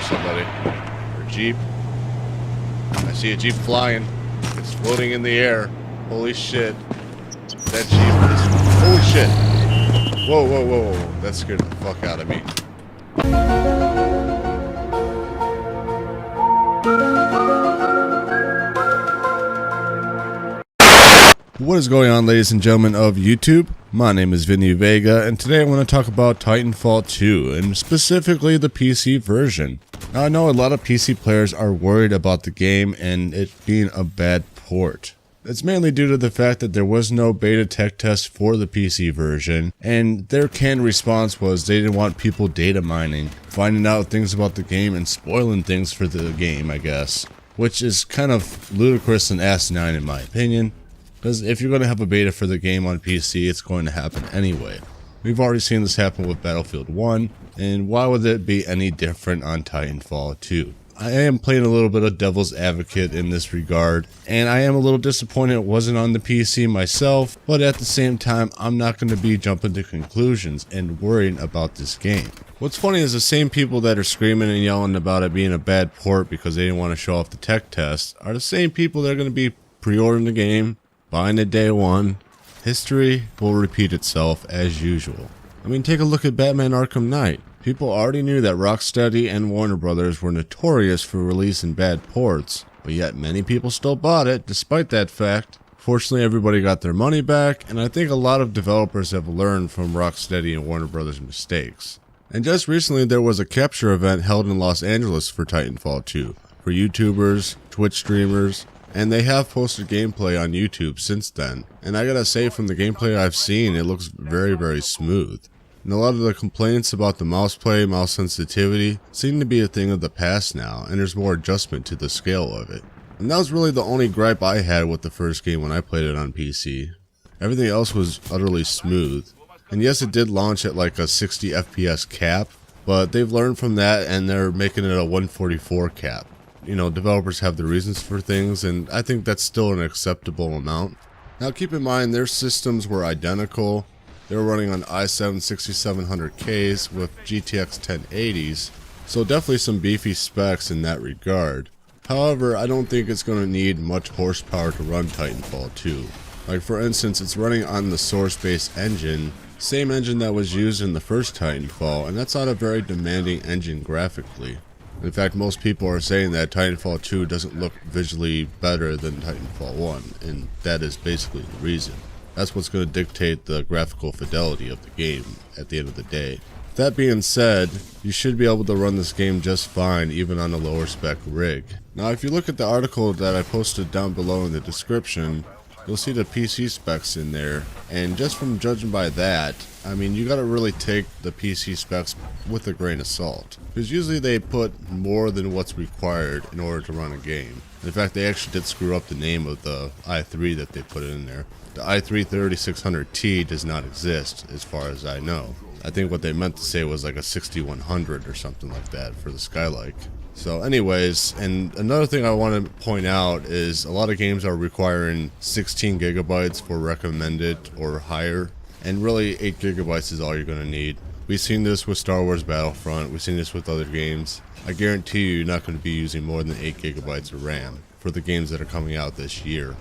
somebody. Or a Jeep. I see a Jeep flying. It's floating in the air. Holy shit. That Jeep is... Holy shit. Whoa, whoa, whoa, whoa. That scared the fuck out of me. What is going on, ladies and gentlemen of YouTube? My name is Vinny Vega, and today I want to talk about Titanfall 2, and specifically the PC version. Now, I know a lot of PC players are worried about the game and it being a bad port. It's mainly due to the fact that there was no beta tech test for the PC version, and their canned response was they didn't want people data mining, finding out things about the game and spoiling things for the game, I guess. Which is kind of ludicrous and asinine in my opinion. Because if you're going to have a beta for the game on PC, it's going to happen anyway. We've already seen this happen with Battlefield 1, and why would it be any different on Titanfall 2? I am playing a little bit of devil's advocate in this regard, and I am a little disappointed it wasn't on the PC myself, but at the same time, I'm not going to be jumping to conclusions and worrying about this game. What's funny is the same people that are screaming and yelling about it being a bad port because they didn't want to show off the tech test are the same people that are going to be pre-ordering the game, buying it day one. History will repeat itself as usual. I mean, take a look at Batman Arkham Knight. People already knew that Rocksteady and Warner Brothers were notorious for releasing bad ports, but yet many people still bought it despite that fact. Fortunately, everybody got their money back, and I think a lot of developers have learned from Rocksteady and Warner Brothers' mistakes. And just recently there was a capture event held in Los Angeles for Titanfall 2, for YouTubers, Twitch streamers, and they have posted gameplay on YouTube since then. And I gotta say, from the gameplay I've seen, it looks very, very smooth. And a lot of the complaints about the mouse play, mouse sensitivity, seem to be a thing of the past now, and there's more adjustment to the scale of it. And that was really the only gripe I had with the first game when I played it on PC. Everything else was utterly smooth. And yes, it did launch at like a 60 FPS cap, but they've learned from that and they're making it a 144 cap. You know, developers have their reasons for things, and I think that's still an acceptable amount. Now keep in mind, their systems were identical. They were running on i7 6700Ks with GTX 1080s, so definitely some beefy specs in that regard. However, I don't think it's going to need much horsepower to run Titanfall 2. Like for instance, it's running on the source-based engine, same engine that was used in the first Titanfall, and that's not a very demanding engine graphically. In fact, most people are saying that Titanfall 2 doesn't look visually better than Titanfall 1, and that is basically the reason. That's what's going to dictate the graphical fidelity of the game at the end of the day. That being said, you should be able to run this game just fine even on a lower spec rig. Now if you look at the article that I posted down below in the description, you'll see the PC specs in there, and just from judging by that, I mean, you gotta really take the PC specs with a grain of salt, because usually they put more than what's required in order to run a game. In fact, they actually did screw up the name of the i3 that they put in there. The i3 3600T does not exist as far as I know. I think what they meant to say was like a 6100 or something like that for the Skylake. So anyways, and another thing I want to point out is a lot of games are requiring 16 gigabytes for recommended or higher, and really 8 gigabytes is all you're going to need. We've seen this with Star Wars Battlefront, we've seen this with other games. I guarantee you you're not going to be using more than 8 gigabytes of RAM for the games that are coming out this year.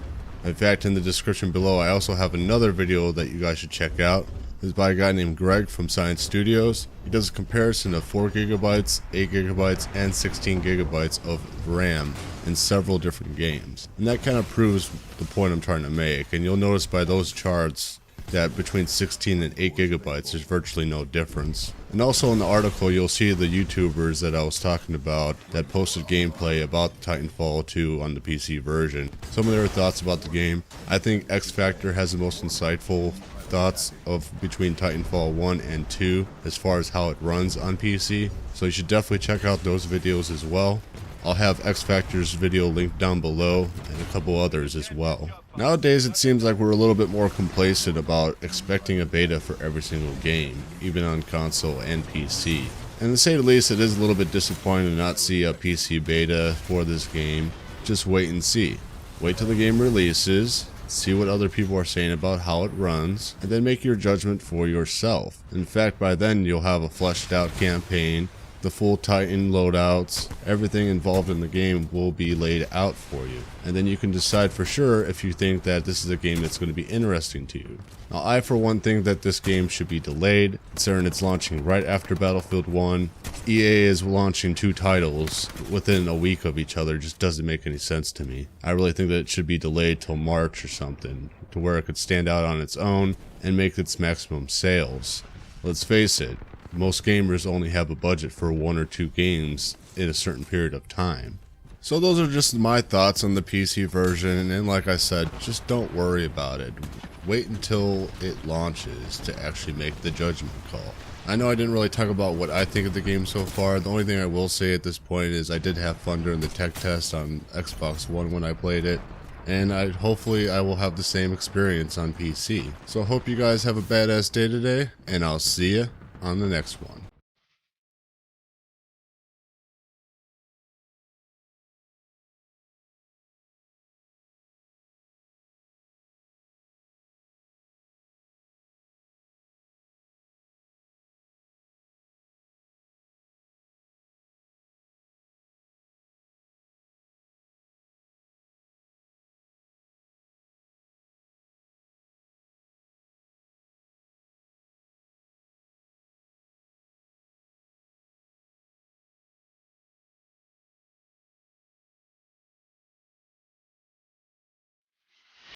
In fact, in the description below I also have another video that you guys should check out. It's by a guy named Greg from Science Studios. He does a comparison of 4 gigabytes, 8 gigabytes, and 16 gigabytes of RAM in several different games. And that kind of proves the point I'm trying to make. And you'll notice by those charts that between 16 and 8 gigabytes there's virtually no difference. And also in the article you'll see the YouTubers that I was talking about that posted gameplay about Titanfall 2 on the PC version. Some of their thoughts about the game. I think X Factor has the most insightful thoughts of between Titanfall 1 and 2 as far as how it runs on PC, so you should definitely check out those videos as well. I'll have X Factor's video linked down below and a couple others as well. Nowadays it seems like we're a little bit more complacent about expecting a beta for every single game, even on console and PC. And to say the least, it is a little bit disappointing to not see a PC beta for this game. Just wait and see. Wait till the game releases, see what other people are saying about how it runs, and then make your judgment for yourself. In fact, by then you'll have a fleshed out campaign, the full Titan loadouts, everything involved in the game will be laid out for you. And then you can decide for sure if you think that this is a game that's going to be interesting to you. Now, I for one think that this game should be delayed, considering it's launching right after Battlefield 1. EA is launching 2 titles within a week of each other. It just doesn't make any sense to me. I really think that it should be delayed till March or something, to where it could stand out on its own and make its maximum sales. Let's face it, most gamers only have a budget for 1 or 2 games in a certain period of time. So those are just my thoughts on the PC version, and like I said, just don't worry about it. Wait until it launches to actually make the judgment call. I know I didn't really talk about what I think of the game so far. The only thing I will say at this point is I did have fun during the tech test on Xbox One when I played it, and hopefully I will have the same experience on PC. So I hope you guys have a badass day today, and I'll see you on the next one.